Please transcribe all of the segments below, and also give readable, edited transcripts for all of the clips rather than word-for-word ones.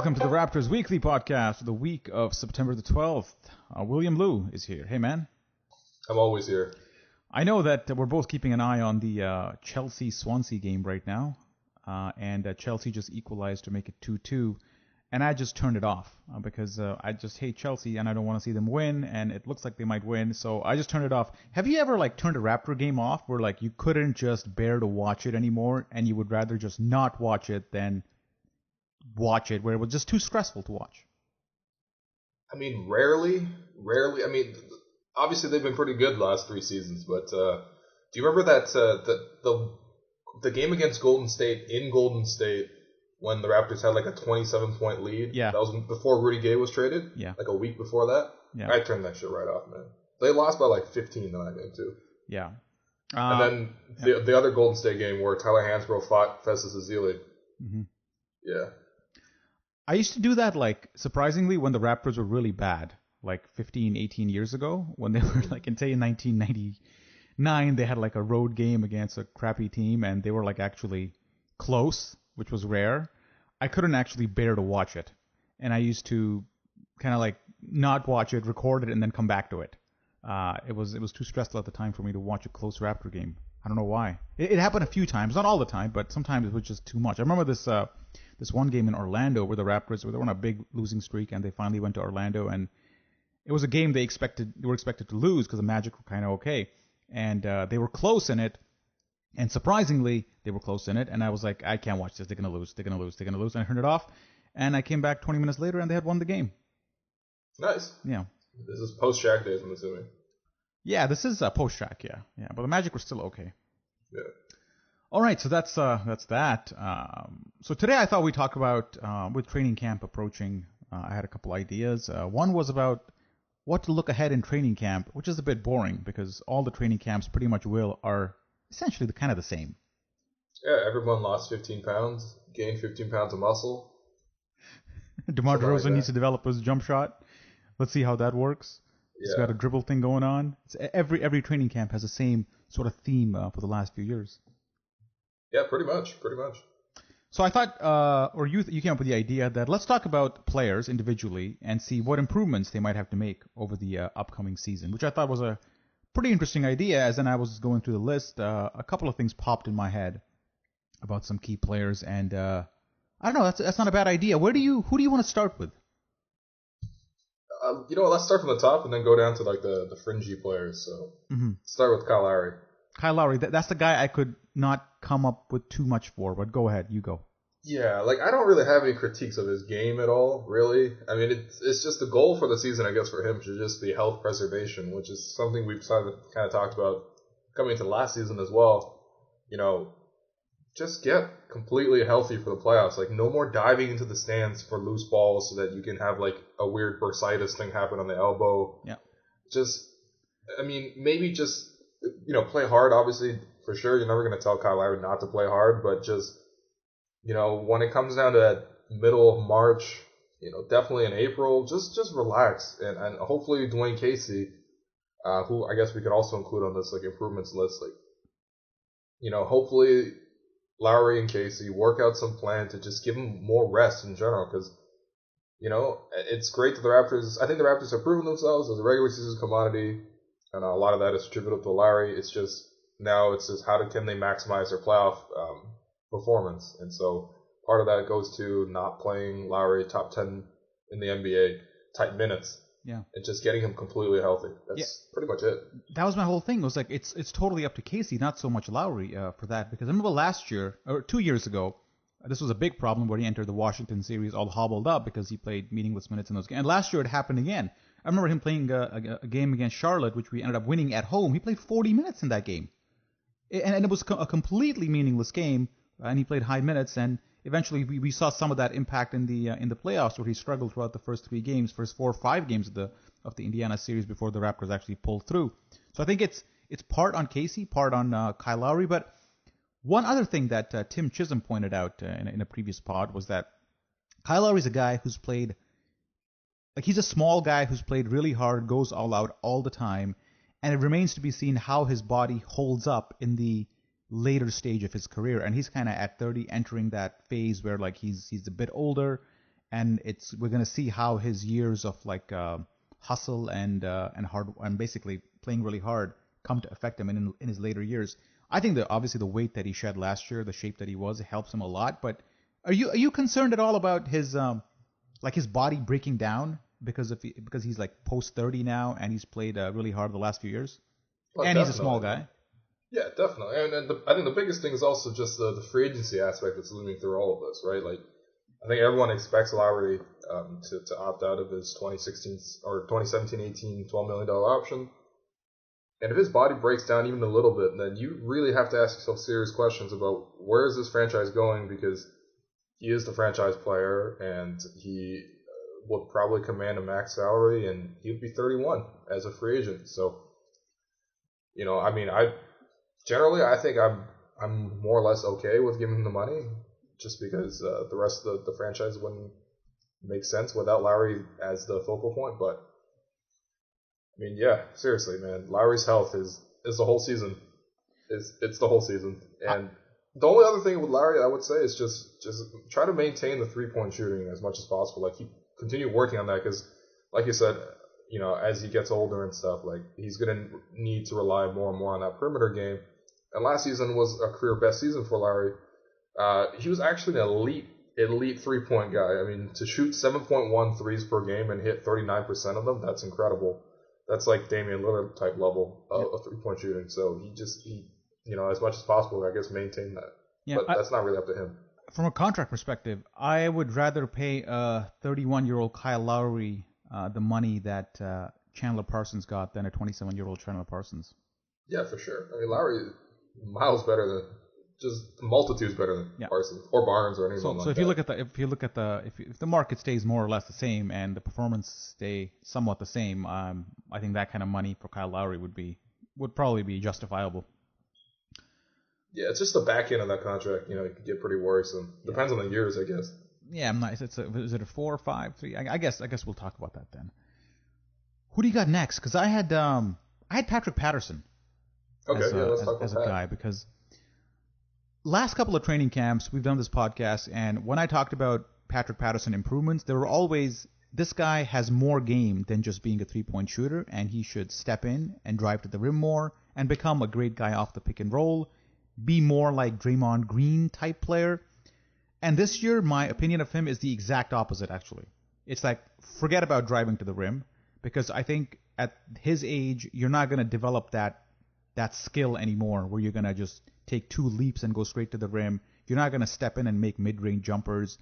welcome to the Raptors Weekly Podcast for the week of September the 12th. William Liu is here. Hey, man. I'm always here. I know that we're both keeping an eye on the Chelsea-Swansea game right now, and Chelsea just equalized to make it 2-2, and I just turned it off because I just hate Chelsea and I don't want to see them win, and it looks like they might win, so I just turned it off. Have you ever turned a Raptor game off where you couldn't just bear to watch it anymore, and you would rather just not watch it than watch it, where it was just too stressful to watch? I mean, rarely. I mean, obviously they've been pretty good the last 3 seasons, but do you remember that the game against Golden State in Golden State when the Raptors had a 27-point lead? Yeah. That was before Rudy Gay was traded? Yeah. A week before that? Yeah. I turned that shit right off, man. They lost by 15 in that game, too. Yeah. And then the other Golden State game where Tyler Hansbrough fought Festus Ezeli. Mm-hmm. Yeah. I used to do that, surprisingly, when the Raptors were really bad, 15, 18 years ago, when they were, in, say, in 1999, they had, a road game against a crappy team, and they were, actually close, which was rare. I couldn't actually bear to watch it, and I used to kind of, not watch it, record it, and then come back to it. It was too stressful at the time for me to watch a close Raptor game. I don't know why. It happened a few times, not all the time, but sometimes it was just too much. I remember this one game in Orlando where the Raptors were on a big losing streak, and they finally went to Orlando, and it was a game they were expected to lose because the Magic were kind of okay, and they were close in it, and surprisingly they were close in it, and I was like, I can't watch this. They're gonna lose, and I turned it off, and I came back 20 minutes later, and they had won the game. Nice. Yeah. This is post-Shaq days, I'm assuming. Yeah, this is post-Shaq. Yeah, but the Magic were still okay. Yeah. All right, so that's that. So today I thought we'd talk about, with training camp approaching, I had a couple ideas. One was about what to look ahead in training camp, which is a bit boring because all the training camps pretty much are essentially kind of the same. Yeah, everyone lost 15 pounds, gained 15 pounds of muscle. DeMar DeRozan needs to develop his jump shot. Let's see how that works. He's got a dribble thing going on. Every training camp has the same sort of theme for the last few years. Yeah, pretty much. So I thought, or you came up with the idea that let's talk about players individually and see what improvements they might have to make over the upcoming season, which I thought was a pretty interesting idea. As then I was going through the list, a couple of things popped in my head about some key players, and I don't know, that's not a bad idea. Who do you want to start with? Let's start from the top and then go down to the fringy players. So Start with Kyle Lowry. Kyle Lowry, that's the guy I could not come up with too much for, but go ahead, you go. Yeah, I don't really have any critiques of his game at all, really. I mean, it's just the goal for the season, I guess, for him should just be health preservation, which is something we've kind of talked about coming into last season as well. Just get completely healthy for the playoffs. No more diving into the stands for loose balls so that you can have a weird bursitis thing happen on the elbow. Yeah. Maybe just play hard. Obviously, for sure, you're never going to tell Kyle Lowry not to play hard, but just when it comes down to that middle of March, definitely in April, just relax and hopefully Dwayne Casey, who I guess we could also include on this improvements list, hopefully Lowry and Casey work out some plan to just give him more rest in general, because it's great that I think the Raptors have proven themselves as a regular season commodity, and a lot of that is attributable to Lowry. It's just can they maximize their playoff performance, and so part of that goes to not playing Lowry top 10 in the NBA type minutes. Yeah. And just getting him completely healthy. That's pretty much it. That was my whole thing. It was it's totally up to Casey, not so much Lowry for that. Because I remember last year, or 2 years ago, this was a big problem where he entered the Washington series all hobbled up because he played meaningless minutes in those games. And last year it happened again. I remember him playing a game against Charlotte, which we ended up winning at home. He played 40 minutes in that game. And it was a completely meaningless game, and he played high minutes, and eventually we saw some of that impact in the playoffs, where he struggled throughout the first 4 or 5 games of the Indiana series before the Raptors actually pulled through. So I think it's part on Casey, part on Kyle Lowry. But one other thing that Tim Chisholm pointed out in a previous pod was that Kyle Lowry's a guy who's played, he's a small guy who's played really hard, goes all out all the time, and it remains to be seen how his body holds up in the later stage of his career. And he's kind of at 30, entering that phase where he's a bit older, and we're gonna see how his years of like hustle and hard and basically playing really hard come to affect him in his later years. I think that obviously the weight that he shed last year, the shape that he was, it helps him a lot. But are you concerned at all about his like his body breaking down because he's like post 30 now and he's played really hard the last few years, and definitely. he's a small guy. Yeah, definitely. And I think the biggest thing is also just the free agency aspect that's looming through all of this, right? Like, I think everyone expects Lowry to opt out of his 2016 or 2017-18 $12 million option. And if his body breaks down even a little bit, then you really have to ask yourself serious questions about where is this franchise going, because he is the franchise player and he would probably command a max salary, and he'd be 31 as a free agent. So, I mean, I think I'm more or less okay with giving him the money, just because the rest of the franchise wouldn't make sense without Lowry as the focal point. But I mean, yeah, seriously, man, Lowry's health is the whole season. It's the whole season. And the only other thing with Lowry, I would say, is just try to maintain the 3-point shooting as much as possible. Like, continue working on that, because, like you said, as he gets older and stuff, like, he's gonna need to rely more and more on that perimeter game. And last season was a career best season for Lowry. He was actually an elite 3-point guy. I mean, to shoot 7.1 threes per game and hit 39% of them, that's incredible. That's like Damian Lillard type level of 3-point shooting. So he as much as possible, I guess, maintain that. Yeah, but that's not really up to him. From a contract perspective, I would rather pay a 31-year-old Kyle Lowry the money that Chandler Parsons got than a 27-year-old Chandler Parsons. Yeah, for sure. I mean, Lowry is miles better than, just multitudes better than Parsons or Barnes or anything like that. So if the market stays more or less the same and the performance stay somewhat the same, I think that kind of money for Kyle Lowry would probably be justifiable. Yeah, it's just the back end of that contract. It could get pretty worrisome. Depends on the years, I guess. Yeah, I'm not. Is it a 4 or 5, 3? I guess we'll talk about that then. Who do you got next? Because I had Patrick Patterson. Okay, let's talk about as a guy, because last couple of training camps we've done this podcast, and when I talked about Patrick Patterson improvements, there were always, this guy has more game than just being a 3-point shooter, and he should step in and drive to the rim more and become a great guy off the pick and roll, be more like Draymond Green type player. And this year, my opinion of him is the exact opposite, actually. It's like, forget about driving to the rim, because I think at his age, you're not going to develop that skill anymore, where you're going to just take 2 leaps and go straight to the rim. You're not going to step in and make mid-range jumpers.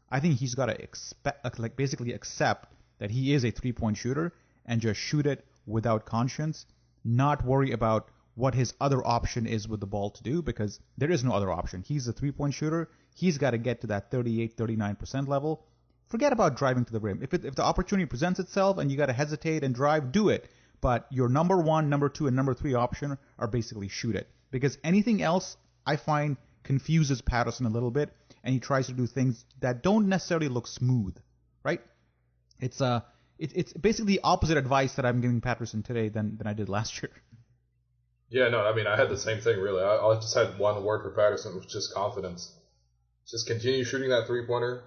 I think he's got to basically accept that he is a 3-point shooter and just shoot it without conscience, not worry about what his other option is with the ball to do, because there is no other option. He's a 3-point shooter. He's got to get to that 38, 39% level. Forget about driving to the rim. If the opportunity presents itself and you got to hesitate and drive, do it. But your number 1, number 2, and number 3 option are basically shoot it. Because anything else, I find, confuses Patterson a little bit, and he tries to do things that don't necessarily look smooth, right? It's basically the opposite advice that I'm giving Patterson today than I did last year. Yeah, no, I mean, I had the same thing, really. I just had one word for Patterson, which was just confidence. Just continue shooting that 3-pointer,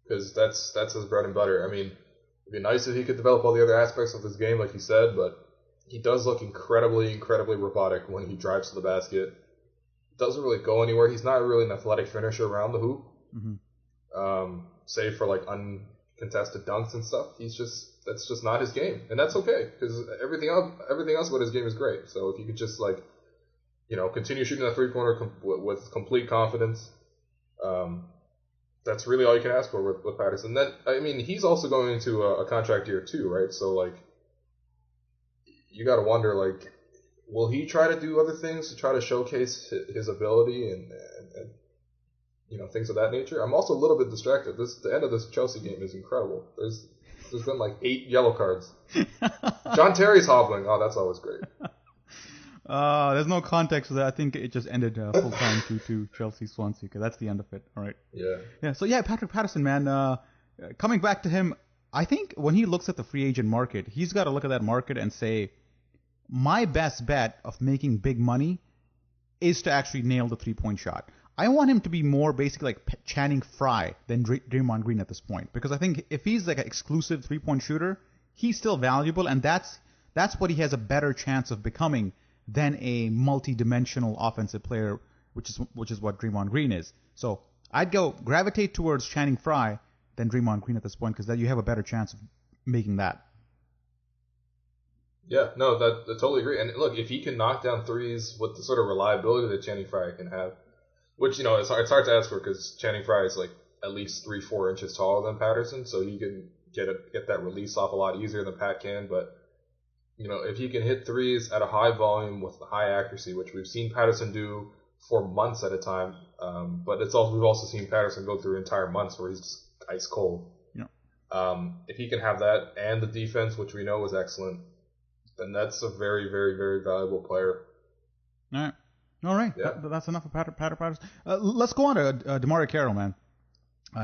because that's his bread and butter. I mean, it'd be nice if he could develop all the other aspects of his game, like you said, but he does look incredibly, incredibly robotic when he drives to the basket. Doesn't really go anywhere. He's not really an athletic finisher around the hoop, save for like uncontested dunks and stuff. That's just not his game, and that's okay, because everything else about his game is great. So if you could just continue shooting that 3-pointer with complete confidence, that's really all you can ask for with Patterson. Then, I mean, he's also going into a contract year too, right? So like, you got to wonder, like, will he try to do other things to try to showcase his ability and things of that nature? I'm also a little bit distracted. The end of this Chelsea game is incredible. There's been like 8 yellow cards. John Terry's hobbling. Oh, that's always great. There's no context to that. I think it just ended full time 2-2 Chelsea Swansea, because that's the end of it. All right. Yeah. So Patrick Patterson, man. Coming back to him, I think when he looks at the free agent market, he's got to look at that market and say, my best bet of making big money is to actually nail the 3-point shot. I want him to be more basically like Channing Frye than Draymond Green at this point, because I think if he's like an exclusive 3-point shooter, he's still valuable, and that's what he has a better chance of becoming than a multi-dimensional offensive player, which is what Draymond Green is. So I'd gravitate towards Channing Frye than Draymond Green at this point, because then you have a better chance of making that. Yeah, no, I totally agree. And look, if he can knock down threes with the sort of reliability that Channing Frye can have, which, it's hard to ask for because Channing Frye is like at least 3-4 inches taller than Patterson, so he can get that release off a lot easier than Pat can. But if he can hit threes at a high volume with high accuracy, which we've seen Patterson do for months at a time, but we've also seen Patterson go through entire months where he's just ice cold. Yeah. If he can have that and the defense, which we know is excellent, then that's a very, very, very valuable player. All right. Yeah. That's enough of Patterson. Let's go on to DeMarre Carroll, man.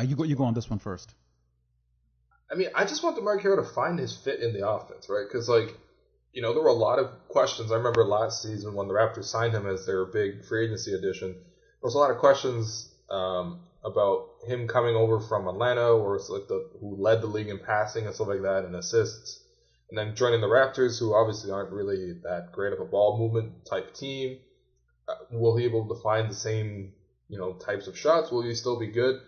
You go on this one first. I mean, I just want DeMarre Carroll to find his fit in the offense, right? Because, there were a lot of questions. I remember last season when the Raptors signed him as their big free agency addition. There was a lot of questions about him coming over from Atlanta, or who led the league in passing and stuff like that, and assists. And then joining the Raptors, who obviously aren't really that great of a ball movement type team. Will he be able to find the same, types of shots? Will he still be good?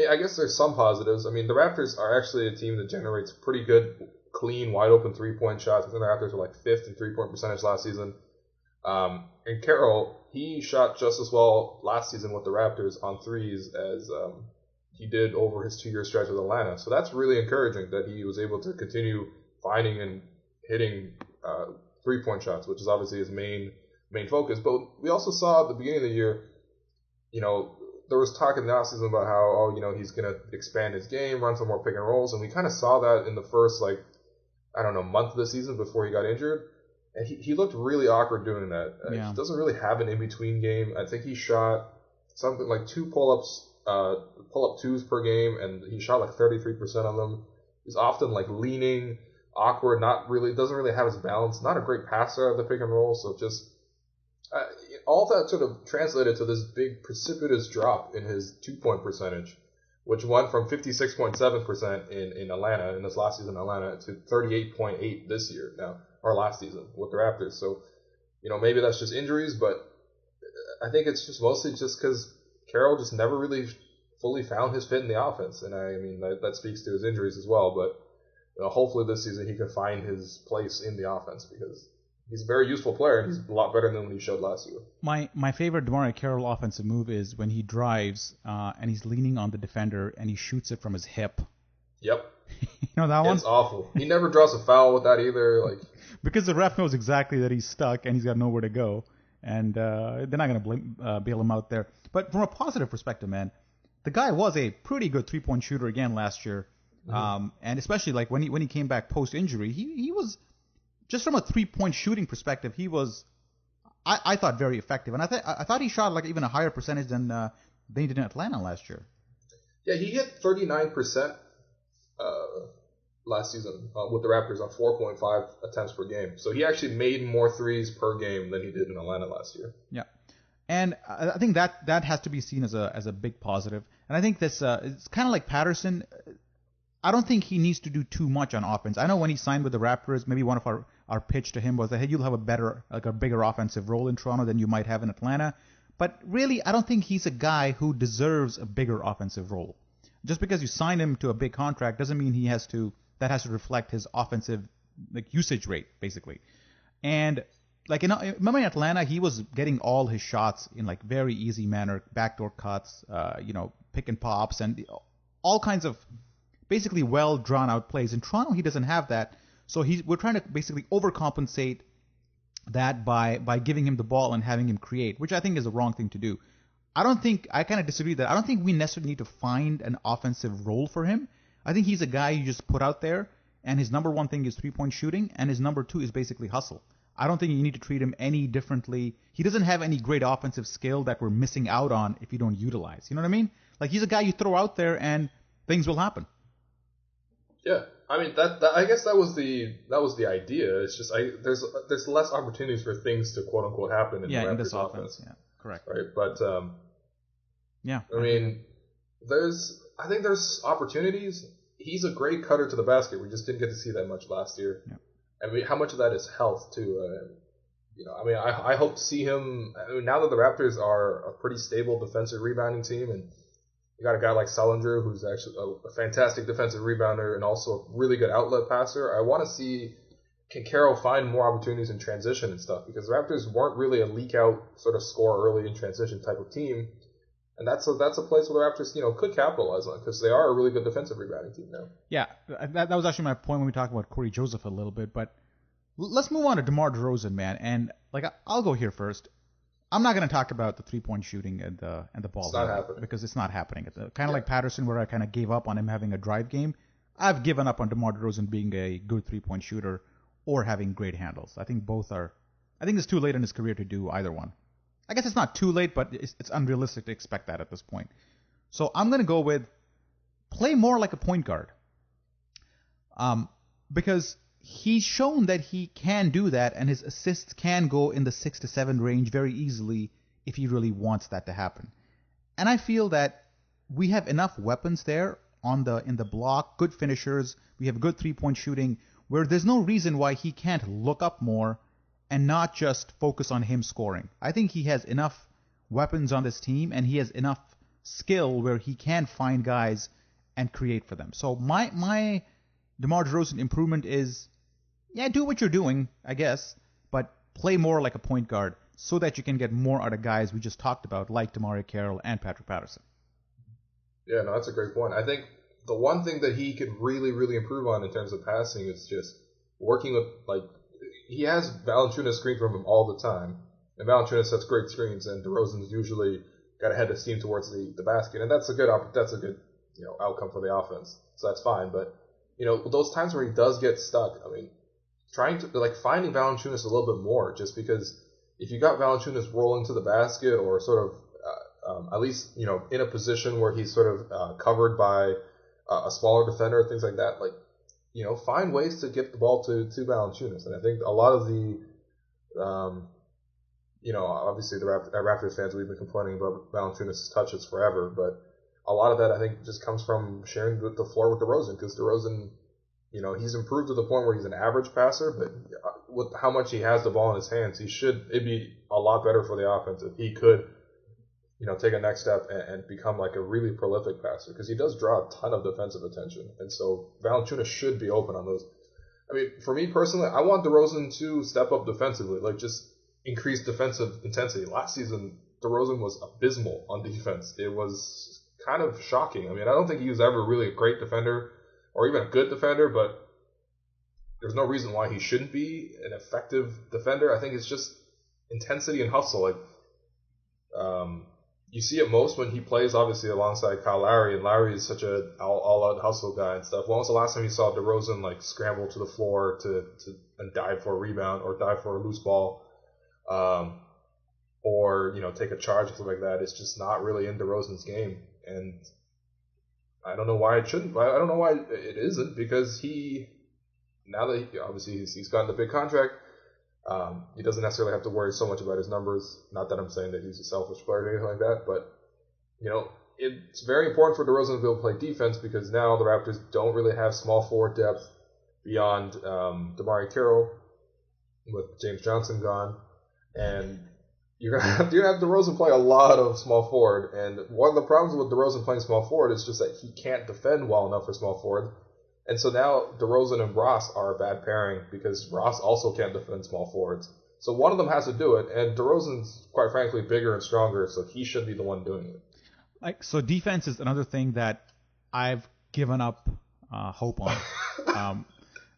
I guess there's some positives. I mean, the Raptors are actually a team that generates pretty good, clean, wide open 3-point shots. I think the Raptors were like 5th in 3-point percentage last season. And Carroll, he shot just as well last season with the Raptors on threes as he did over his 2-year stretch with Atlanta. So that's really encouraging that he was able to continue finding and hitting 3-point shots, which is obviously his main focus. But we also saw at the beginning of the year, there was talk in the offseason about how, he's going to expand his game, run some more pick and rolls, and we kind of saw that in the first, month of the season before he got injured. And he looked really awkward doing that. Yeah. He doesn't really have an in-between game. I think he shot something like 2 pull-up twos per game, and he shot like 33% of them. He's often leaning, awkward, doesn't really have his balance, not a great passer of the pick and roll, so just all that sort of translated to this big precipitous drop in his 2-point percentage, which went from 56.7% in Atlanta, in this last season in Atlanta, to 38.8 this year now, or last season with the Raptors. So, maybe that's just injuries, but I think it's just mostly just because Carroll just never really fully found his fit in the offense, and I mean that speaks to his injuries as well, but hopefully this season he can find his place in the offense, because he's a very useful player, and he's a lot better than what he showed last year. My favorite DeMarre Carroll offensive move is when he drives and he's leaning on the defender and he shoots it from his hip. Yep. That one? It's awful. He never draws a foul with that either. Because the ref knows exactly that he's stuck and he's got nowhere to go, and they're not going to bail him out there. But from a positive perspective, man, the guy was a pretty good 3-point shooter again last year. Mm-hmm. And especially when he came back post-injury, he was, just from a 3-point shooting perspective, he was, I thought, very effective. And I thought he shot even a higher percentage than he did in Atlanta last year. Yeah, he hit 39% last season with the Raptors on 4.5 attempts per game. So he actually made more threes per game than he did in Atlanta last year. Yeah. And I think that has to be seen as a big positive. And I think this it's kind of like Patterson. I don't think he needs to do too much on offense. I know when he signed with the Raptors, maybe one of our pitch to him was that, hey, you'll have a bigger offensive role in Toronto than you might have in Atlanta. But really, I don't think he's a guy who deserves a bigger offensive role. Just because you sign him to a big contract doesn't mean that has to reflect his offensive usage rate, basically. And remember in Atlanta, he was getting all his shots in very easy manner, backdoor cuts, pick and pops, and all kinds of basically well drawn out plays. In Toronto, he doesn't have that, so we're trying to basically overcompensate that by giving him the ball and having him create, which I think is the wrong thing to do. I kind of disagree that I don't think we necessarily need to find an offensive role for him. I think he's a guy you just put out there, and his number one thing is 3-point shooting, and his number 2 is basically hustle. I don't think you need to treat him any differently. He doesn't have any great offensive skill that we're missing out on if you don't utilize. You know what I mean? He's a guy you throw out there and things will happen. Yeah, I mean that I guess that was the idea. It's just there's less opportunities for things to quote unquote happen in the Raptors in this offense. Yeah, correct. Right, but Yeah. I mean, I think there's opportunities. He's a great cutter to the basket. We just didn't get to see that much last year. Yeah. I mean, how much of that is health too? I hope to see him. Now that the Raptors are a pretty stable defensive rebounding team, and you got a guy like Salinger who's actually a fantastic defensive rebounder and also a really good outlet passer. I want to see, can Carroll find more opportunities in transition and stuff, because the Raptors weren't really a leak out sort of score early in transition type of team. And that's a place where the Raptors, could capitalize on, because they are a really good defensive rebounding team now. Yeah, that was actually my point when we talked about Corey Joseph a little bit. But let's move on to DeMar DeRozan, man. And I'll go here first. I'm not going to talk about the 3-point shooting and the ball. It's not happening. Because it's not happening. It's kind of like Patterson, where I kind of gave up on him having a drive game. I've given up on DeMar DeRozan being a good 3-point shooter or having great handles. I think it's too late in his career to do either one. I guess it's not too late, but it's unrealistic to expect that at this point. So I'm going to go with play more like a point guard. Because he's shown that he can do that, and his assists can go in the 6 to 7 range very easily if he really wants that to happen. And I feel that we have enough weapons there in the block, good finishers, we have good 3-point shooting, where there's no reason why he can't look up more and not just focus on him scoring. I think he has enough weapons on this team, and he has enough skill where he can find guys and create for them. So my DeMar DeRozan improvement is, do what you're doing, I guess, but play more like a point guard so that you can get more out of guys we just talked about, like DeMario Carroll and Patrick Patterson. Yeah, no, that's a great point. I think the one thing that he could really, really improve on in terms of passing is just working with, he has Valanciunas screen from him all the time, and Valanciunas sets great screens, and DeRozan's usually got a head of steam towards the basket, and that's a good outcome for the offense. So that's fine. But those times where he does get stuck, I mean, trying to finding Valanciunas a little bit more, just because if you got Valanciunas rolling to the basket or sort of at least in a position where he's sort of covered by a smaller defender, things like that, find ways to get the ball to Valanciunas. And I think a lot of the, obviously the Raptors fans, we've been complaining about Valanciunas' touches forever, but a lot of that I think just comes from sharing the floor with DeRozan, because DeRozan, he's improved to the point where he's an average passer, but with how much he has the ball in his hands, it'd be a lot better for the offense if he could, take a next step and become a really prolific passer, because he does draw a ton of defensive attention. And so Valanciunas should be open on those. I mean, for me personally, I want DeRozan to step up defensively, just increase defensive intensity. Last season, DeRozan was abysmal on defense. It was kind of shocking. I mean, I don't think he was ever really a great defender or even a good defender, but there's no reason why he shouldn't be an effective defender. I think it's just intensity and hustle. You see it most when he plays, obviously, alongside Kyle Lowry, and Lowry is such a all-out hustle guy and stuff. When was the last time you saw DeRozan scramble to the floor and dive for a rebound or dive for a loose ball, or take a charge or something like that? It's just not really in DeRozan's game, and I don't know why it shouldn't. I don't know why it isn't, because now that he's gotten the big contract, he doesn't necessarily have to worry so much about his numbers. Not that I'm saying that he's a selfish player or anything like that, but it's very important for DeRozan to be able to play defense, because now the Raptors don't really have small forward depth beyond DeMario Carroll, with James Johnson gone, and you're gonna have DeRozan play a lot of small forward. And one of the problems with DeRozan playing small forward is just that he can't defend well enough for small forward. And so now DeRozan and Ross are a bad pairing, because Ross also can't defend small forwards. So one of them has to do it, and DeRozan's, quite frankly, bigger and stronger, so he should be the one doing it. So defense is another thing that I've given up hope on.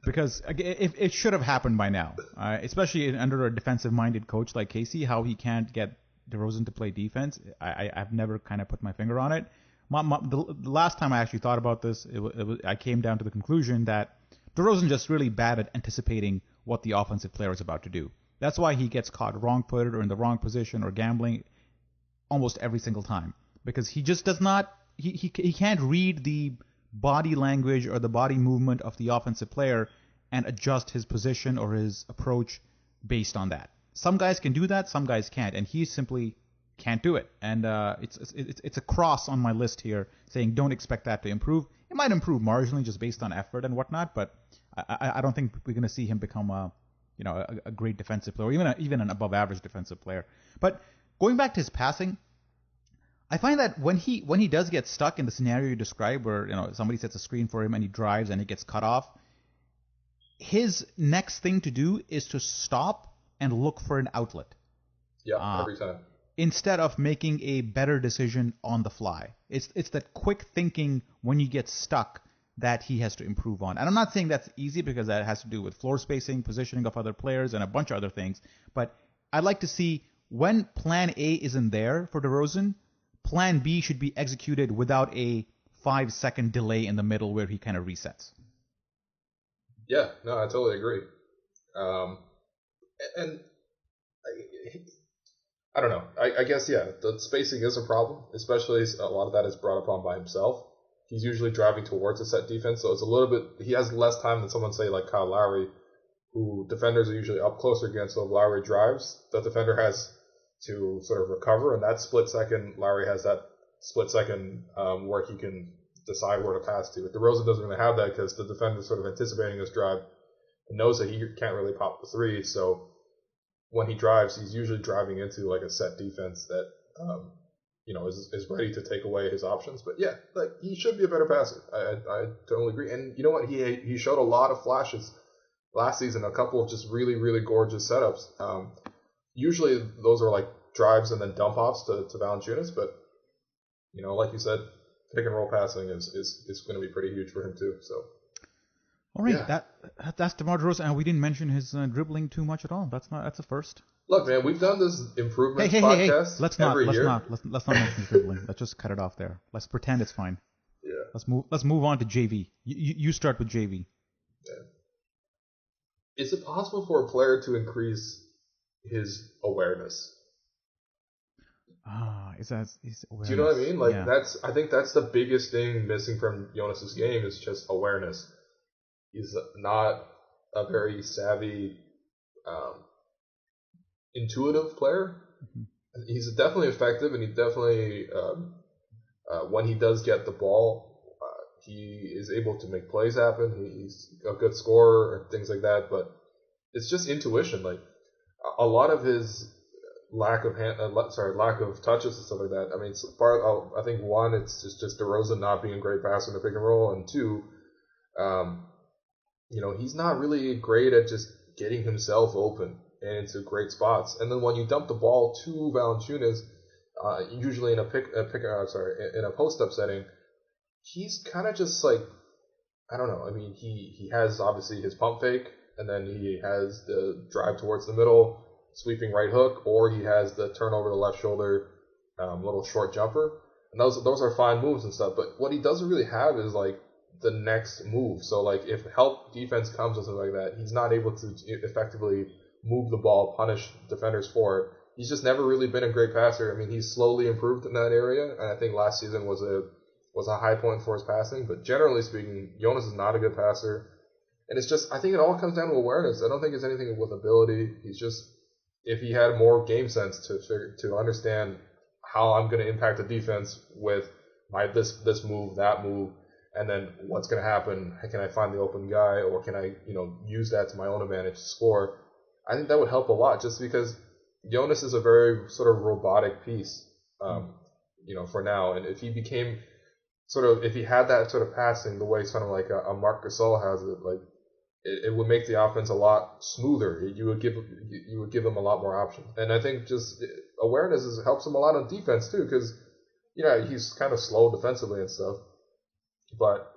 Because it should have happened by now, especially under a defensive-minded coach like Casey, how he can't get DeRozan to play defense. I've never kind of put my finger on it. The last time I actually thought about this, I came down to the conclusion that DeRozan just really bad at anticipating what the offensive player is about to do. That's why he gets caught wrong-footed or in the wrong position or gambling almost every single time, because he just does not. He can't read the body language or the body movement of the offensive player and adjust his position or his approach based on that. Some guys can do that, some guys can't, and he's simply can't do it. And it's a cross on my list here saying don't expect that to improve. It might improve marginally just based on effort and whatnot, but I don't think we're going to see him become a great defensive player, or even an above average defensive player. But going back to his passing, I find that when he does get stuck in the scenario you described, where somebody sets a screen for him and he drives and he gets cut off, his next thing to do is to stop and look for an outlet. Yeah, every time. Instead of making a better decision on the fly. It's that quick thinking when you get stuck that he has to improve on. And I'm not saying that's easy, because that has to do with floor spacing, positioning of other players, and a bunch of other things. But I'd like to see when plan A isn't there for DeRozan, plan B should be executed without a 5-second delay in the middle where he kind of resets. Yeah, no, I totally agree. And I don't know. I guess, yeah, the spacing is a problem, especially a lot of that is brought upon by himself. He's usually driving towards a set defense, so it's a little bit, he has less time than someone, say, like Kyle Lowry, who defenders are usually up closer against. So if Lowry drives, the defender has to sort of recover, and that split second, Lowry has that split second where he can decide where to pass to. DeRozan doesn't really have that, because the defender's sort of anticipating his drive and knows that he can't really pop the three, so when he drives, he's usually driving into like a set defense that is ready to take away his options. But yeah, like, he should be a better passer. I totally agree. And you know what? He showed a lot of flashes last season, a couple of just really, really gorgeous setups. Usually those are like drives and then dump offs to Valanciunas, but like you said, pick and roll passing is going to be pretty huge for him too. So. All right, yeah. That's DeMar DeRozan, and we didn't mention his dribbling too much at all. That's a first. Look, man, we've done this improvement podcast every year. Let's not mention dribbling. Let's just cut it off there. Let's pretend it's fine. Yeah. Let's move on to JV. You start with JV. Yeah. Is it possible for a player to increase his awareness? Is awareness? Do you know what I mean? Like, yeah. I think that's the biggest thing missing from Jonas's game, is just awareness. He's not a very savvy, intuitive player. Mm-hmm. He's definitely effective, and he definitely, when he does get the ball, he is able to make plays happen. He's a good scorer and things like that. But it's just intuition. Like, a lot of his lack of touches and stuff like that. I mean, I think one, it's just DeRozan not being a great passer in the pick and roll, and two, he's not really great at just getting himself open and into great spots. And then when you dump the ball to Valanciunas, usually in a post-up setting, he's kind of just like, I don't know. I mean, he has obviously his pump fake, and then he has the drive towards the middle, sweeping right hook, or he has the turn over the left shoulder, little short jumper. And those are fine moves and stuff. But what he doesn't really have is like the next move. So like if help defense comes or something like that, he's not able to effectively move the ball, punish defenders for it. He's just never really been a great passer. I mean, he's slowly improved in that area, and I think last season was a high point for his passing. But generally speaking, Jonas is not a good passer, and it's just, I think it all comes down to awareness. I don't think it's anything with ability. He's just, if he had more game sense to understand how I'm going to impact the defense with this move, that move, and then what's going to happen, can I find the open guy, or can I use that to my own advantage to score? I think that would help a lot, just because Jonas is a very sort of robotic piece, for now. And if he became if he had that sort of passing the way sort of like a Marc Gasol has it, like it would make the offense a lot smoother. You would give them a lot more options. And I think just awareness helps him a lot on defense too, because he's kind of slow defensively and stuff, but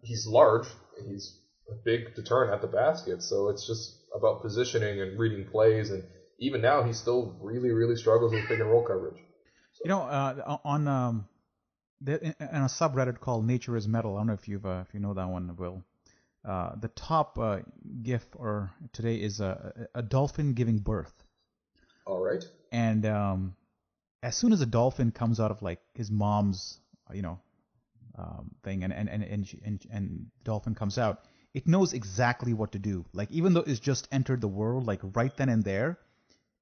he's large. He's a big deterrent at the basket, so it's just about positioning and reading plays. And even now, he still really, really struggles with pick and roll coverage. So. On a subreddit called Nature is Metal, I don't know if you know that one, Will. The top GIF today is a dolphin giving birth. All right. And as soon as a dolphin comes out of like his mom's thing, and the dolphin comes out, it knows exactly what to do. Like, even though it's just entered the world, like right then and there,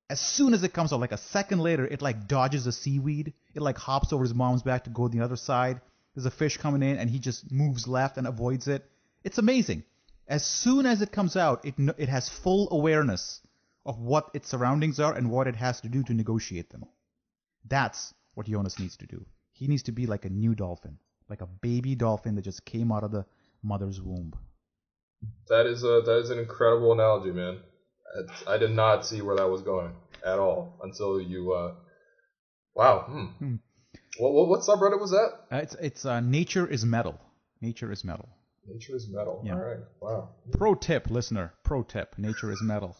As soon as it comes out, like a second later, it like dodges a seaweed. It like hops over his mom's back to go the other side. There's a fish coming in, and he just moves left and avoids it. It's amazing. As soon as it comes out, it has full awareness of what its surroundings are and what it has to do to negotiate them. That's what Jonas needs to do. He needs to be like a new dolphin, like a baby dolphin that just came out of the mother's womb. That is an incredible analogy, man. I did not see where that was going at all until you. Wow. What subreddit was that? It's Nature is Metal. Nature is Metal. Nature is Metal. Yeah. All right. Wow. Pro tip, listener. Pro tip. Nature is Metal.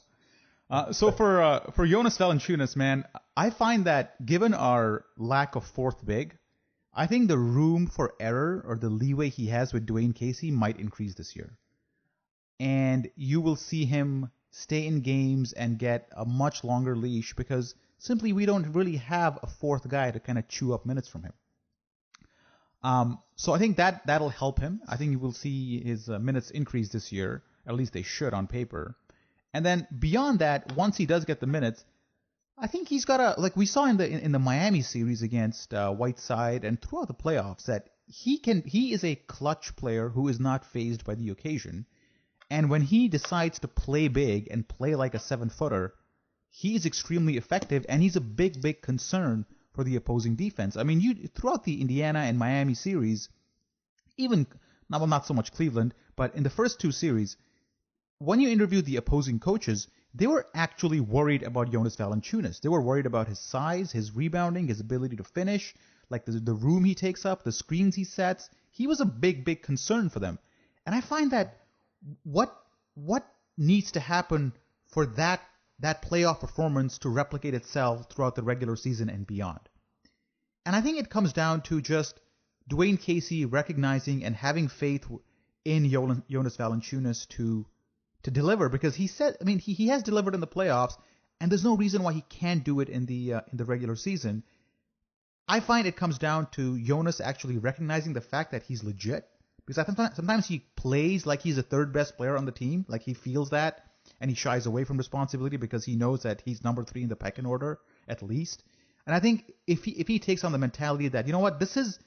So for Jonas Valanciunas, man, I find that given our lack of fourth big, I think the room for error or the leeway he has with Dwayne Casey might increase this year. And you will see him stay in games and get a much longer leash because simply we don't really have a fourth guy to kind of chew up minutes from him. So I think that'll help him. I think you will see his minutes increase this year. At least they should on paper. And then beyond that, once he does get the minutes, I think he's got like we saw in the Miami series against Whiteside and throughout the playoffs that he is a clutch player who is not fazed by the occasion. And when he decides to play big and play like a 7-footer, he's extremely effective, and he's a big concern for the opposing defense. I mean, throughout the Indiana and Miami series, even not so much Cleveland, but in the first two series, when you interviewed the opposing coaches, they were actually worried about Jonas Valanciunas. They were worried about his size, his rebounding, his ability to finish, like the room he takes up, the screens he sets. He was a big concern for them. And I find that what needs to happen for that playoff performance to replicate itself throughout the regular season and beyond. And I think it comes down to just Dwayne Casey recognizing and having faith in Jonas Valanciunas to deliver, because he has delivered in the playoffs, and there's no reason why he can't do it in the regular season. I find it comes down to Jonas actually recognizing the fact that he's legit, because sometimes he plays like he's the third best player on the team, like he feels that, and he shies away from responsibility because he knows that he's number 3 in the pecking order at least. And I think if he takes on the mentality that, you know what, this is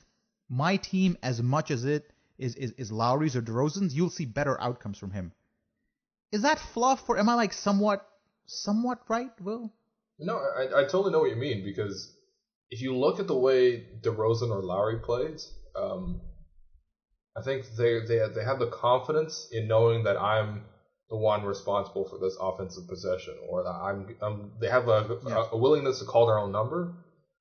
my team as much as it is Lowry's or DeRozan's, you'll see better outcomes from him. Is that fluff, or am I like somewhat right, Will? No, I totally know what you mean, because if you look at the way DeRozan or Lowry plays, I think they have the confidence in knowing that I'm the one responsible for this offensive possession, or that they have a willingness to call their own number.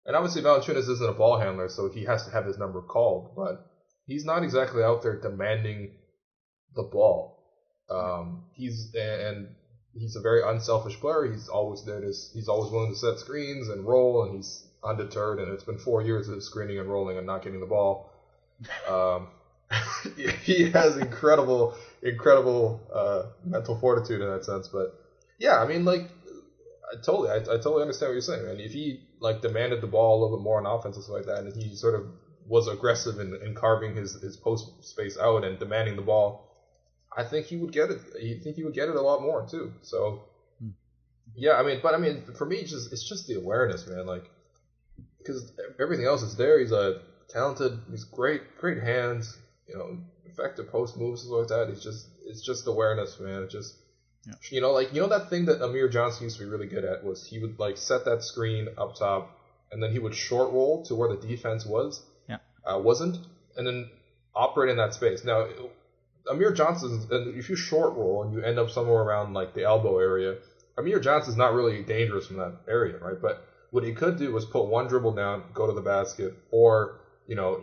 And obviously Valanciunas isn't a ball handler, so he has to have his number called, but he's not exactly out there demanding the ball. He's a very unselfish player. He's always willing to set screens and roll, and he's undeterred. And it's been 4 years of screening and rolling and not getting the ball. He has incredible mental fortitude in that sense. But yeah, I mean, like, I totally understand what you're saying, man. If he like demanded the ball a little bit more on offense and stuff like that, and he sort of was aggressive in carving his post space out and demanding the ball, I think he would get it. I think he would get it a lot more too. So, yeah, I mean, for me, it's just the awareness, man. Like, because everything else is there. He's he's great hands, effective post moves and stuff like that. It's just awareness, man. It just, that thing that Amir Johnson used to be really good at was he would like set that screen up top, and then he would short roll to where the defense wasn't, and then operate in that space. Now, Amir Johnson, if you short roll and you end up somewhere around like the elbow area, Amir Johnson's not really dangerous from that area, right? But what he could do was put one dribble down, go to the basket, or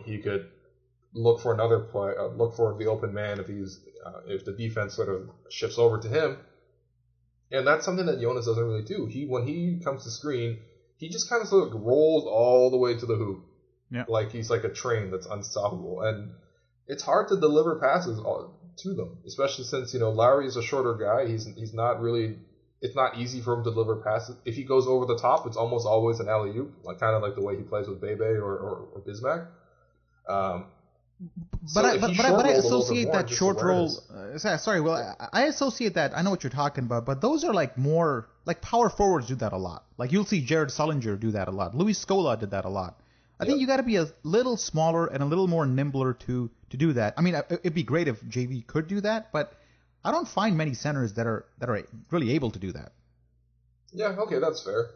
he could look for another play, look for the open man if the defense sort of shifts over to him. And that's something that Jonas doesn't really do. When he comes to screen, he just kind of sort of rolls all the way to the hoop, like he's like a train that's unstoppable. And it's hard to deliver passes to them, especially since Lowry is a shorter guy. He's not really. It's not easy for him to deliver passes. If he goes over the top, it's almost always an alley-oop, like kind of like the way he plays with Bebe or Bismack. But I associate that short roll. Sorry, I associate that. I know what you're talking about, but those are like more like power forwards do that a lot. Like you'll see Jared Sullinger do that a lot. Luis Scola did that a lot. I think you got to be a little smaller and a little more nimbler to do that. I mean, it'd be great if JV could do that, but I don't find many centers that are really able to do that. Yeah, okay, that's fair.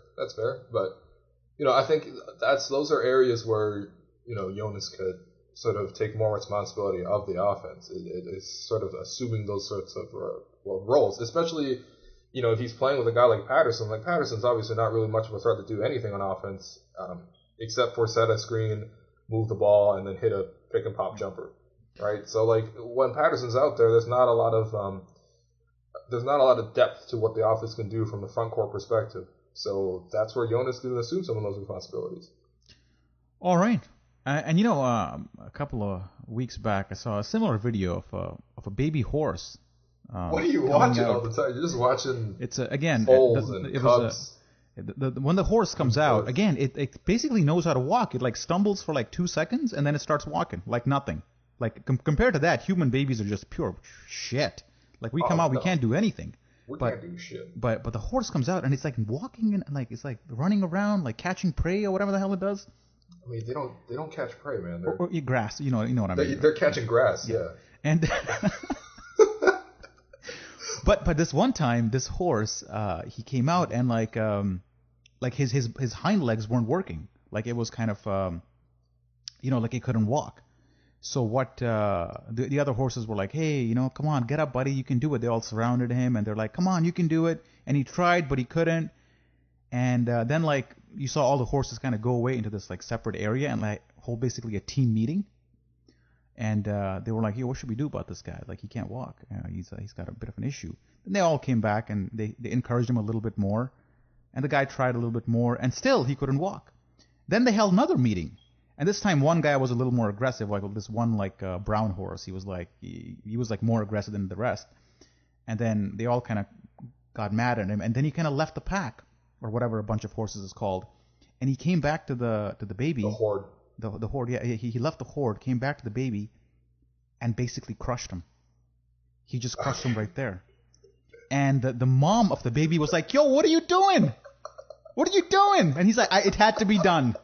But I think those are areas where Jonas could sort of take more responsibility of the offense. It is sort of assuming those sorts of roles, especially if he's playing with a guy like Patterson. Like Patterson's obviously not really much of a threat to do anything on offense. Except for set a screen, move the ball, and then hit a pick and pop jumper, right? So like when Patterson's out there, there's not a lot of depth to what the offense can do from the front court perspective. So that's where Jonas can assume some of those responsibilities. All right, and a couple of weeks back, I saw a similar video of a baby horse. What are you watching all the time? You're just watching. It's again foals and cubs. When the horse comes out, again, it basically knows how to walk. It like stumbles for like 2 seconds and then it starts walking like nothing. Like compared to that, human babies are just pure shit. Like we come out, we can't do anything. We can't do shit. But the horse comes out and it's like walking and like it's like running around, like catching prey or whatever the hell it does. I mean, they don't catch prey, man. Or grass, you know what I mean. They're catching grass, yeah. And But this one time, this horse, he came out and like his hind legs weren't working. Like it was kind of, like he couldn't walk. So what the other horses were like, hey, come on, get up, buddy, you can do it. They all surrounded him and they're like, come on, you can do it. And he tried, but he couldn't. And then like you saw all the horses kind of go away into this like separate area and like hold basically a team meeting. And they were like, "Yo, what should we do about this guy? Like, he can't walk. He's got a bit of an issue." Then they all came back and they encouraged him a little bit more. And the guy tried a little bit more, and still he couldn't walk. Then they held another meeting, and this time one guy was a little more aggressive. Like this one brown horse, he was like more aggressive than the rest. And then they all kind of got mad at him, and then he kind of left the pack or whatever a bunch of horses is called, and he came back to the baby. The horde. The horde, yeah. He left the horde, came back to the baby, and basically crushed him. He just crushed him right there. And the mom of the baby was like, "Yo, what are you doing? What are you doing?" And he's like, "It had to be done.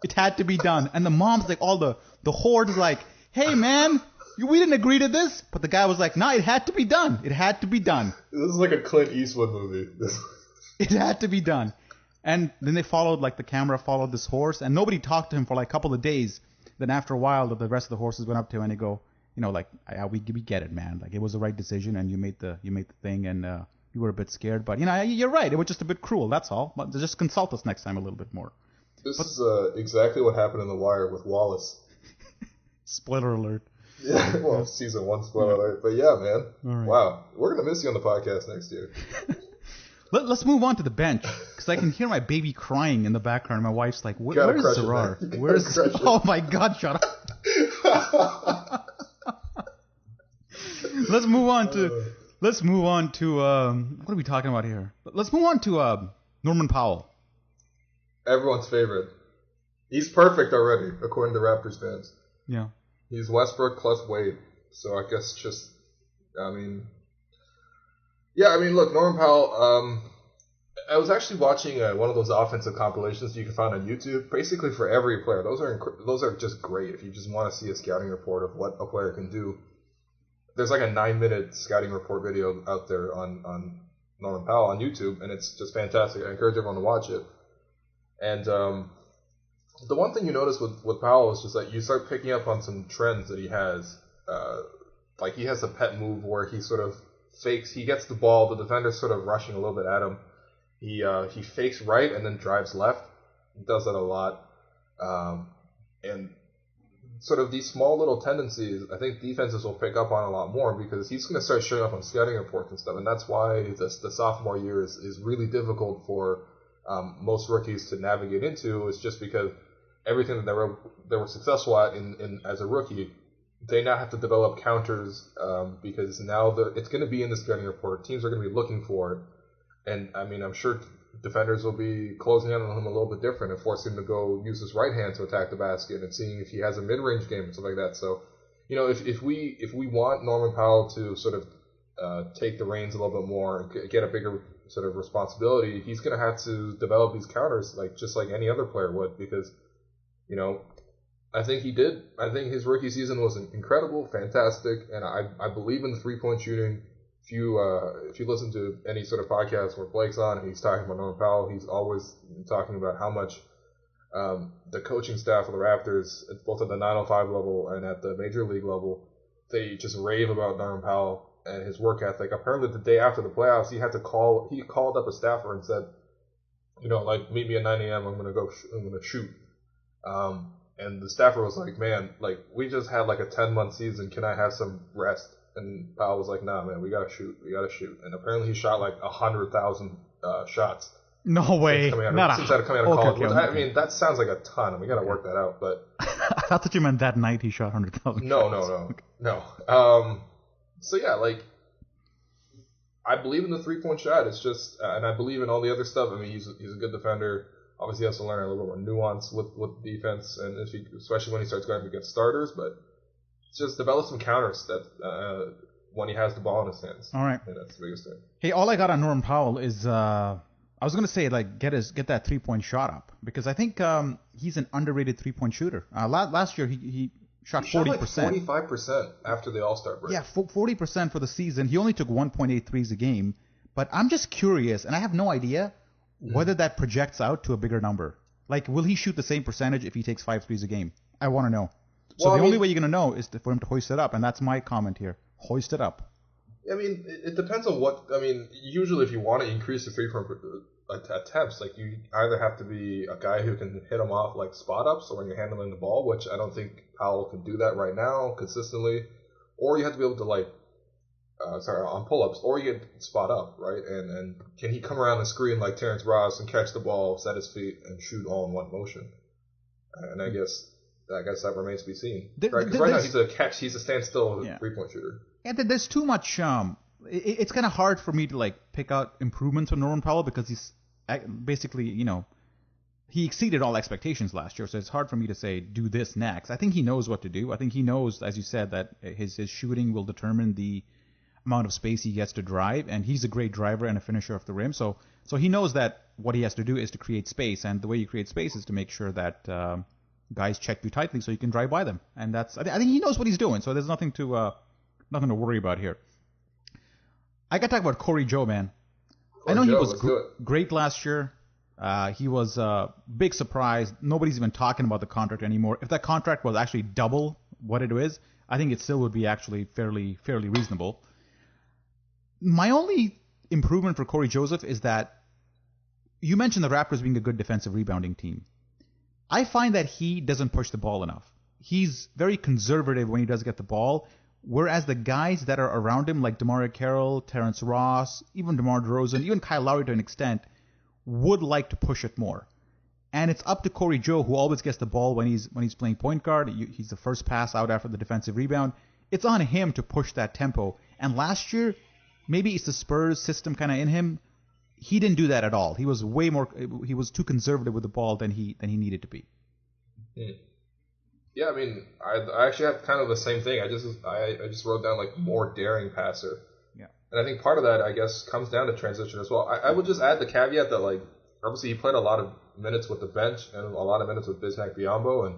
It had to be done." And the mom's like, all the horde is like, "Hey, man, we didn't agree to this." But the guy was like, "Nah, it had to be done. It had to be done." This is like a Clint Eastwood movie. It had to be done. And then the camera followed this horse, and nobody talked to him for like a couple of days. Then after a while, the rest of the horses went up to him and they go, we get it, man. Like it was the right decision, and you made the thing, and you were a bit scared, but you're right. It was just a bit cruel. That's all. But just consult us next time a little bit more. This is exactly what happened in The Wire with Wallace. Spoiler alert. Yeah, well, season 1 spoiler alert. But yeah, man. Right. Wow, we're gonna miss you on the podcast next year. Let's move on to the bench, because I can hear my baby crying in the background. My wife's like, where's Zarar? Where's... Oh my God, shut up. Let's move on to what are we talking about here? Let's move on to Norman Powell. Everyone's favorite. He's perfect already, according to Raptors fans. Yeah. He's Westbrook plus Wade. So I guess look, Norman Powell, I was actually watching one of those offensive compilations you can find on YouTube, basically for every player. Those are just great if you just want to see a scouting report of what a player can do. There's like a 9-minute scouting report video out there on Norman Powell on YouTube, and it's just fantastic. I encourage everyone to watch it. And the one thing you notice with Powell is just that you start picking up on some trends that he has. Like he has a pet move where he sort of fakes. He gets the ball, the defender's sort of rushing a little bit at him. He fakes right and then drives left. He does that a lot. And sort of these small little tendencies, I think defenses will pick up on a lot more because he's going to start showing up on scouting reports and stuff. And that's why the sophomore year is really difficult for most rookies to navigate into. Is just because everything that they were successful at in as a rookie, they now have to develop counters because now it's going to be in the scouting report. Teams are going to be looking for it. And, I mean, I'm sure defenders will be closing in on him a little bit different and forcing him to go use his right hand to attack the basket and seeing if he has a mid-range game and stuff like that. So if we want Norman Powell to sort of take the reins a little bit more and get a bigger sort of responsibility, he's going to have to develop these counters just like any other player would, because I think he did. I think his rookie season was incredible, fantastic, and I believe in the 3-point shooting. If you listen to any sort of podcast where Blake's on and he's talking about Norman Powell, he's always talking about how much the coaching staff of the Raptors, both at the 905 level and at the major league level, they just rave about Norman Powell and his work ethic. Apparently, the day after the playoffs, he called up a staffer and said, meet me at 9 a.m. I'm gonna shoot. And the staffer was like, man, we just had a 10-month season. Can I have some rest? And Powell was like, nah, man, we gotta shoot. And apparently he shot 100,000 shots. No way. Since coming out of college. Okay. I mean, that sounds like a ton. We gotta work that out. But I thought you meant that night he shot 100,000. No. So yeah, I believe in the 3-point shot. It's just, and I believe in all the other stuff. I mean, he's a good defender. Obviously, he has to learn a little bit more nuance with defense, and especially when he starts going against starters. But just develop some counters that when he has the ball in his hands. All right. And that's the biggest thing. Hey, all I got on Norman Powell is I was gonna say get that 3-point shot up, because I think he's an underrated 3-point shooter. Last year he shot 40%. 45% after the All-Star break. Yeah, 40% for the season. He only took 1.8 threes a game. But I'm just curious, and I have no idea whether that projects out to a bigger number. Will he shoot the same percentage if he takes 5 threes a game? I want to know. So only way you're going to know is for him to hoist it up, and that's my comment here. Hoist it up. I mean, it depends on what. I mean, usually if you want to increase the 3-point attempts, you either have to be a guy who can hit them off spot ups, or when you're handling the ball, which I don't think Powell can do that right now consistently, or you have to be able to on pull-ups, or you get spot up, right? And can he come around the screen like Terrence Ross and catch the ball, set his feet, and shoot all in one motion? And I guess that remains to be seen. Right? Because right now he's a standstill 3-point shooter. Yeah, there's too much. It's kind of hard for me to pick out improvements from Norman Powell, because he's basically, he exceeded all expectations last year. So it's hard for me to say do this next. I think he knows what to do. I think he knows, as you said, that his shooting will determine the amount of space he gets to drive, and he's a great driver and a finisher of the rim. So he knows that what he has to do is to create space, and the way you create space is to make sure that guys check you tightly so you can drive by them. And I think he knows what he's doing. So there's nothing to worry about here. I got to talk about Corey Joe, man. I know he was great last year. He was a big surprise. Nobody's even talking about the contract anymore. If that contract was actually double what it is, I think it still would be actually fairly reasonable. My only improvement for Corey Joseph is that you mentioned the Raptors being a good defensive rebounding team. I find that he doesn't push the ball enough. He's very conservative when he does get the ball, whereas the guys that are around him, like DeMar Carroll, Terrence Ross, even DeMar DeRozan, even Kyle Lowry to an extent, would like to push it more. And it's up to Corey Joe, who always gets the ball when he's playing point guard. He's the first pass out after the defensive rebound. It's on him to push that tempo. And last year, maybe it's the Spurs system kind of in him. He didn't do that at all. He was he was too conservative with the ball than he needed to be. Yeah, I mean, I actually have kind of the same thing. I just wrote down more daring passer. Yeah. And I think part of that, I guess, comes down to transition as well. I would just add the caveat that obviously he played a lot of minutes with the bench and a lot of minutes with Bismack Biyombo, and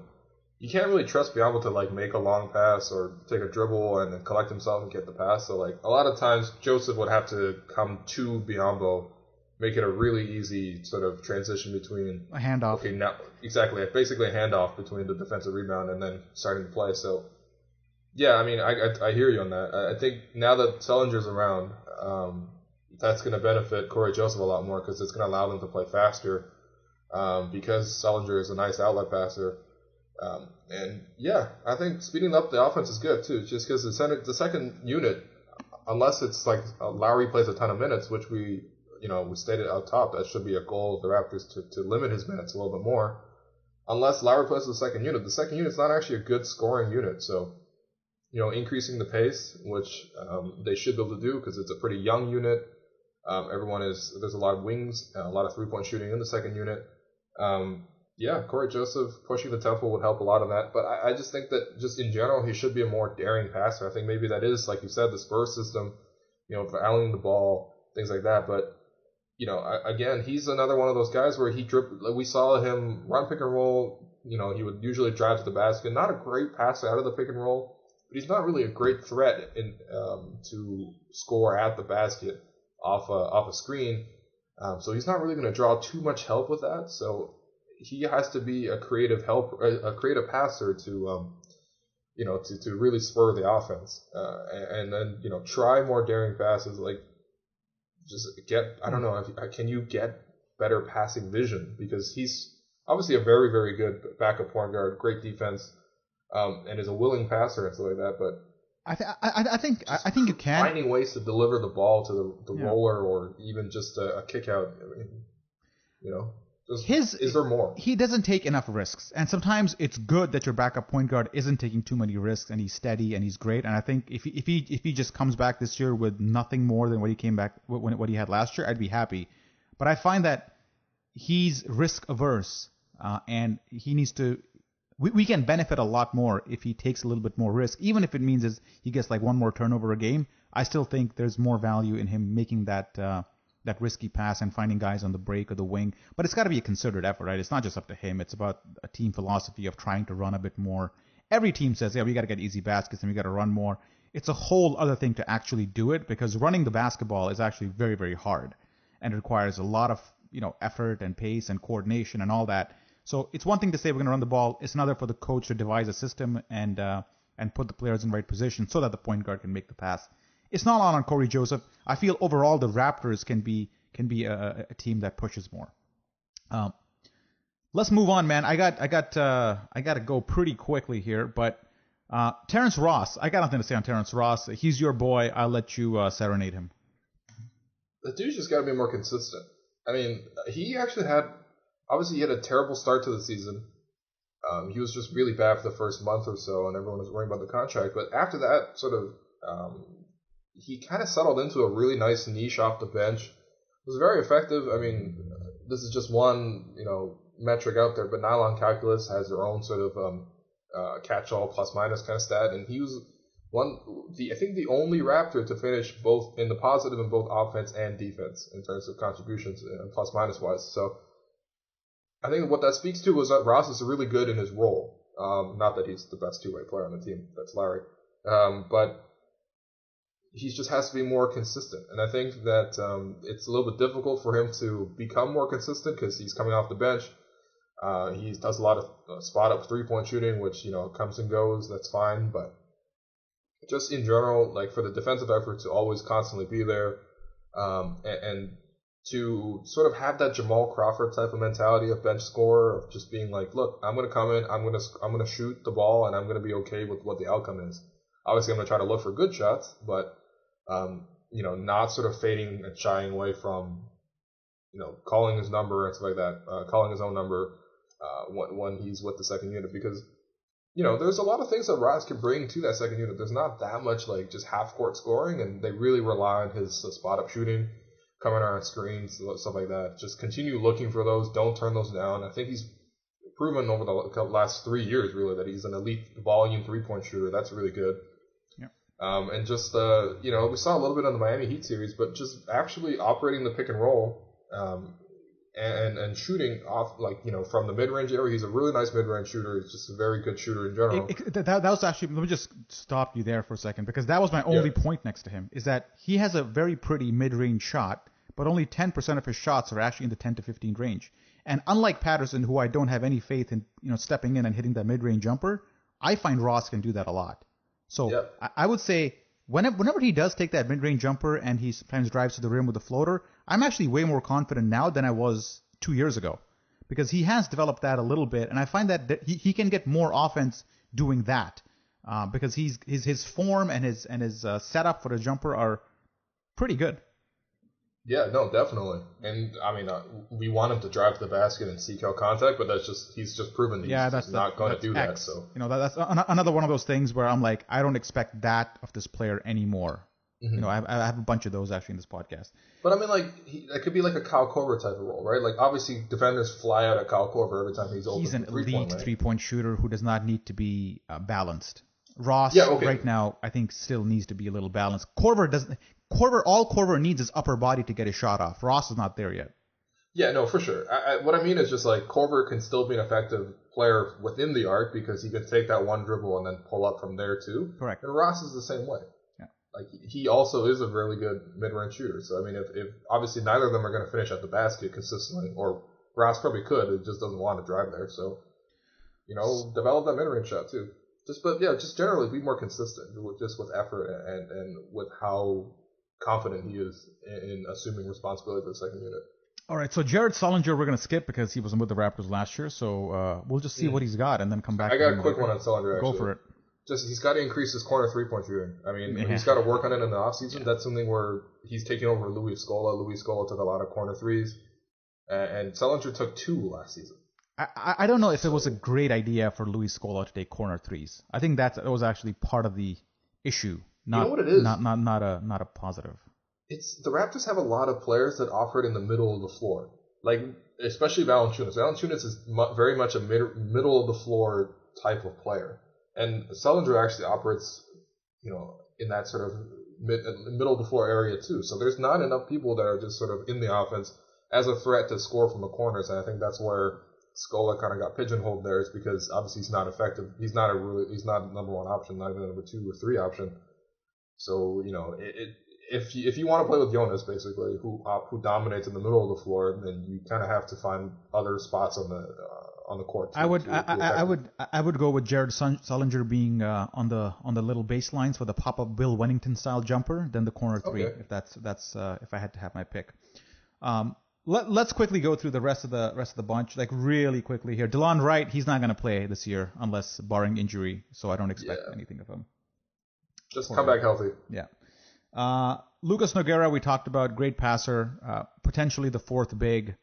you can't really trust Biyombo to make a long pass or take a dribble and then collect himself and get the pass. So a lot of times Joseph would have to come to Biyombo, make it a really easy sort of transition between a handoff. Okay, now exactly, basically a handoff between the defensive rebound and then starting to play. So yeah, I mean, I hear you on that. I think now that Sullinger's around, that's going to benefit Corey Joseph a lot more, because it's going to allow them to play faster, because Sullinger is a nice outlet passer. And yeah, I think speeding up the offense is good too, just because the second unit, unless it's Lowry plays a ton of minutes, which we stated out top, that should be a goal of the Raptors to limit his minutes a little bit more. Unless Lowry plays the second unit's not actually a good scoring unit. So, increasing the pace, which they should be able to do, because it's a pretty young unit. There's a lot of wings and a lot of 3-point shooting in the second unit. Yeah, Corey Joseph pushing the tempo would help a lot on that. But I just think that just in general, he should be a more daring passer. I think maybe that is, like you said, the Spurs system, fouling the ball, things like that. But, again, he's another one of those guys where we saw him run pick and roll. He would usually drive to the basket. Not a great passer out of the pick and roll, but he's not really a great threat to score at the basket off a screen. So he's not really going to draw too much help with that. So he has to be a creative passer to to really spur the offense, and then try more daring passes. Like just I don't know, can you get better passing vision, because he's obviously a very, very good backup point guard, great defense, and is a willing passer and stuff like that. But I think you can finding ways to deliver the ball to the roller, or even just a kick out. I mean, is there more? He doesn't take enough risks, and sometimes it's good that your backup point guard isn't taking too many risks, and he's steady and he's great. And I think if he just comes back this year with nothing more than what he came back what he had last year, I'd be happy. But I find that he's risk averse, and he needs to. We can benefit a lot more if he takes a little bit more risk, even if it means he gets like one more turnover a game. I still think there's more value in him making that risky pass and finding guys on the break or the wing. But it's got to be a concerted effort, right? It's not just up to him. It's about a team philosophy of trying to run a bit more. Every team says, yeah, we got to get easy baskets and we got to run more. It's a whole other thing to actually do it, because running the basketball is actually very, very hard, and it requires a lot of effort and pace and coordination and all that. So it's one thing to say we're going to run the ball. It's another for the coach to devise a system and put the players in the right position so that the point guard can make the pass. It's not on Corey Joseph. I feel overall the Raptors can be a team that pushes more. Let's move on, man. I got to go pretty quickly here, but Terrence Ross. I got nothing to say on Terrence Ross. He's your boy. I'll let you serenade him. The dude's just got to be more consistent. I mean, he actually obviously he had a terrible start to the season. He was just really bad for the first month or so, and everyone was worrying about the contract. But after that, sort of, he kind of settled into a really nice niche off the bench. It was very effective. I mean, this is just one, metric out there, but Nylon Calculus has their own sort of catch-all plus-minus kind of stat, and he was I think the only Raptor to finish both in the positive in both offense and defense in terms of contributions plus-minus wise. So I think what that speaks to is that Ross is really good in his role. Not that he's the best two-way player on the team. That's Larry. But he just has to be more consistent. And I think that it's a little bit difficult for him to become more consistent because he's coming off the bench. He does a lot of spot-up three-point shooting, which, comes and goes. That's fine. But just in general, like for the defensive effort to always constantly be there, and to sort of have that Jamal Crawford type of mentality of bench scorer, of just being like, look, I'm going to come in, I'm going to shoot the ball, and I'm going to be okay with what the outcome is. Obviously, I'm going to try to look for good shots, but not sort of fading and shying away from, calling his number and stuff like that, calling his own number when he's with the second unit, because there's a lot of things that Ross can bring to that second unit. There's not that much like just half court scoring, and they really rely on his spot up shooting, coming around screens, stuff like that. Just continue looking for those. Don't turn those down. I think he's proven over the last 3 years really that he's an elite volume 3-point shooter. That's really good. Yeah. And just we saw a little bit on the Miami Heat series, but just actually operating the pick and roll. And shooting off, from the mid-range area. He's a really nice mid-range shooter. He's just a very good shooter in general. That was actually, let me just stop you there for a second, because that was my only point next to him, is that he has a very pretty mid-range shot, but only 10% of his shots are actually in the 10 to 15 range. And unlike Patterson, who I don't have any faith in, stepping in and hitting that mid-range jumper, I find Ross can do that a lot. So I would say, whenever he does take that mid-range jumper and he sometimes drives to the rim with a floater, I'm actually way more confident now than I was 2 years ago, because he has developed that a little bit, and I find that he can get more offense doing that, because his form and his setup for the jumper are pretty good. Yeah, no, definitely. And I mean, we want him to drive to the basket and seek out contact, but he's just proven that he's not going to do that. So that's another one of those things where I'm like, I don't expect that of this player anymore. You know, I have a bunch of those actually in this podcast. But I mean, like, that could be like a Kyle Korver type of role, right? Like, obviously, defenders fly out at Kyle Korver every time he's open. He's an three-point elite three-point shooter who does not need to be balanced. Ross right now, I think, still needs to be a little balanced. All Korver needs is upper body to get his shot off. Ross is not there yet. Yeah, no, for sure. What I mean is just like Korver can still be an effective player within the arc because he can take that one dribble and then pull up from there too. Correct. And Ross is the same way. Yeah. Like he also is a really good mid-range shooter. So I mean, if obviously neither of them are going to finish at the basket consistently, or Ross probably could, it just doesn't want to drive there. So develop that mid-range shot too. Just generally be more consistent with effort and with how confident he is in assuming responsibility for the second unit. All right, so Jared Sullinger we're going to skip because he wasn't with the Raptors last year, so we'll just see what he's got and then come back. I got a quick one on Sullinger, actually. Go for it. Just he's got to increase his corner three-point shooting. I mean, he's got to work on it in the offseason. Yeah. That's something where he's taking over Louis Scola. Louis Scola took a lot of corner threes, and Sullinger took 2 last season. I don't know if it was a great idea for Louis Scola to take corner threes. I think that was actually part of the issue. Not, you know what it is? Not a positive. It's the Raptors have a lot of players that operate in the middle of the floor, like especially Valanciunas. Valanciunas is very much a middle of the floor type of player, and Sullinger actually operates, in that sort of middle of the floor area too. So there's not enough people that are just sort of in the offense as a threat to score from the corners, and I think that's where Scola kind of got pigeonholed there, is because obviously he's not effective. He's not a number 1 option, not even a number 2 or 3 option. So if you want to play with Jonas, basically, who dominates in the middle of the floor, then you kind of have to find other spots on the court. I would go with Jared Sullinger being on the little baselines for the pop-up Bill Wennington style jumper, then the corner 3. Okay. If that's if I had to have my pick. Let's quickly go through the rest of the bunch, like really quickly here. DeLon Wright, he's not going to play this year unless barring injury, so I don't expect anything of him. Just come back healthy. Yeah. Lucas Nogueira, we talked about, great passer, potentially the 4th big.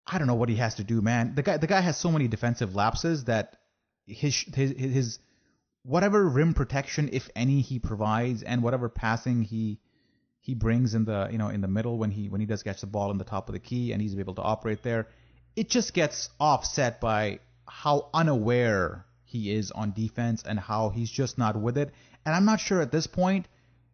I don't know what he has to do, man. The guy has so many defensive lapses that his whatever rim protection, if any, he provides, and whatever passing he brings in the middle when he does catch the ball in the top of the key and he's able to operate there, it just gets offset by how unaware he is on defense and how he's just not with it. And I'm not sure at this point,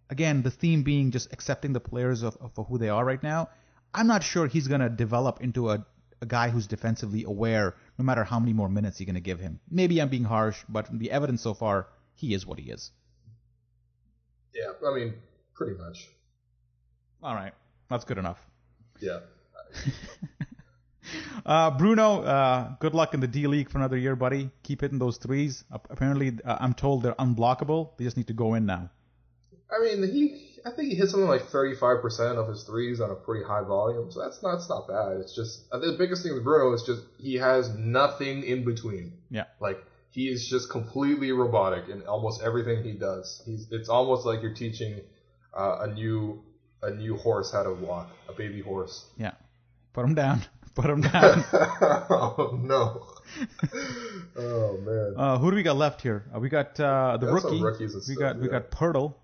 again, the theme being just accepting the players for who they are right now, I'm not sure he's going to develop into a guy who's defensively aware no matter how many more minutes you're going to give him. Maybe I'm being harsh, but the evidence so far, he is what he is. Yeah, I mean, pretty much. All right. That's good enough. Yeah. Bruno, good luck in the D-League for another year, buddy. Keep hitting those threes. Apparently, I'm told they're unblockable. They just need to go in now. I mean, I think he hit something like 35% of his threes on a pretty high volume, so that's not bad. It's just, the biggest thing with Bruno is just he has nothing in between. Yeah. Like, he is just completely robotic in almost everything he does. It's almost like you're teaching a new horse how to walk, a baby horse. Yeah. Put him down. Put him down. Oh, no. Oh, man. Who do we got left here? We got the rookie. Some rookies and we got Pirtle.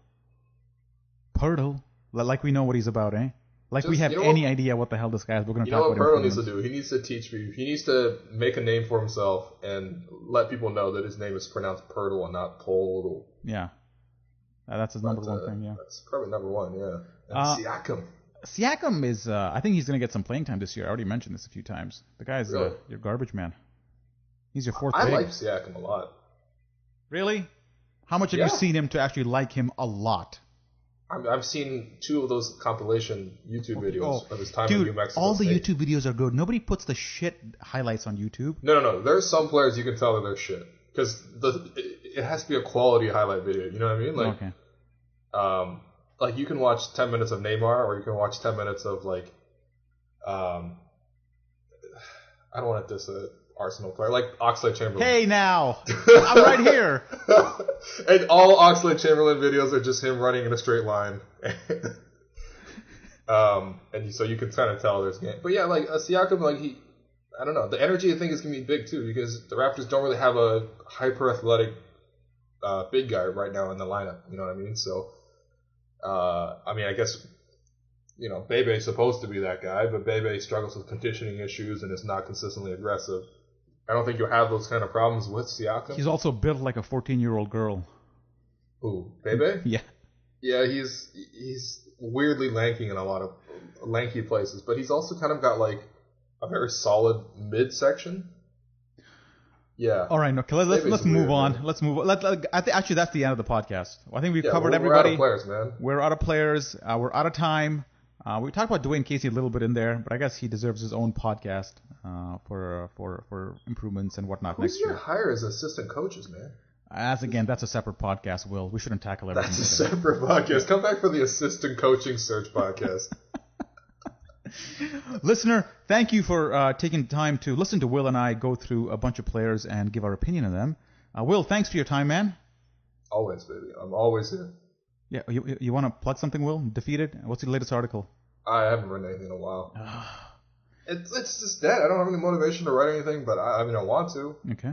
Like we know what he's about, eh? Like we have any idea what the hell this guy is. We're going to talk about him. You know what Pirtle needs to do? He needs to teach me. He needs to make a name for himself and let people know that his name is pronounced Pirtle and not Poldle. Yeah. That's his number 1 thing, yeah. That's probably number 1, yeah. And Siakam. Siakam is, I think he's going to get some playing time this year. I already mentioned this a few times. The guy's your garbage man. He's your 4th pick. I like Siakam a lot. Really? How much have you seen him to actually like him a lot? I've seen 2 of those compilation YouTube videos of his time in New Mexico all the State. YouTube videos are good. Nobody puts the shit highlights on YouTube. No. There's some players you can tell that they're shit. Because it has to be a quality highlight video. You know what I mean? Like, like you can watch 10 minutes of Neymar, or you can watch 10 minutes of like, I don't want to diss a Arsenal player, like Oxlade-Chamberlain. Hey now, I'm right here. And all Oxlade-Chamberlain videos are just him running in a straight line. And so you can kind of tell there's game. But yeah, like Siakam, like I don't know, the energy I think is gonna be big too, because the Raptors don't really have a hyper athletic big guy right now in the lineup. You know what I mean? So I mean, I guess, Bebe's supposed to be that guy, but Bebe struggles with conditioning issues and is not consistently aggressive. I don't think you'll have those kind of problems with Siakam. He's also built like a 14-year-old girl. Who, Bebe? Yeah. Yeah, he's weirdly lanky in a lot of lanky places, but he's also kind of got like a very solid midsection. Yeah. All right, okay, let's move on. Man. Let's move on. Actually, that's the end of the podcast. I think we've covered everybody. We're out of players, man. We're out of players. We're out of time. We talked about Dwayne Casey a little bit in there, but I guess he deserves his own podcast for improvements and whatnot next year. Who's your hire as assistant coaches, man? That's a separate podcast, Will. We shouldn't tackle everything. That's a separate podcast. Come back for the assistant coaching search podcast. Listener, thank you for taking time to listen to Will and I go through a bunch of players and give our opinion on them. Will, thanks for your time, man. Always, baby. I'm always here. Yeah, you want to plug something, Will? Defeated? What's your latest article? I haven't written anything in a while. It's just that. I don't have any motivation to write anything, but I want to. Okay.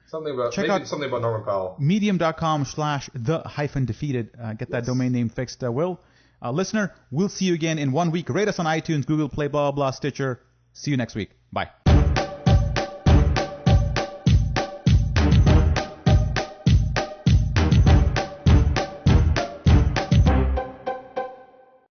Something about Norman Powell. Medium.com/the-defeated. Get that domain name fixed, Will. Listener, we'll see you again in 1 week. Rate us on iTunes, Google Play, blah, blah, blah, Stitcher. See you next week. Bye.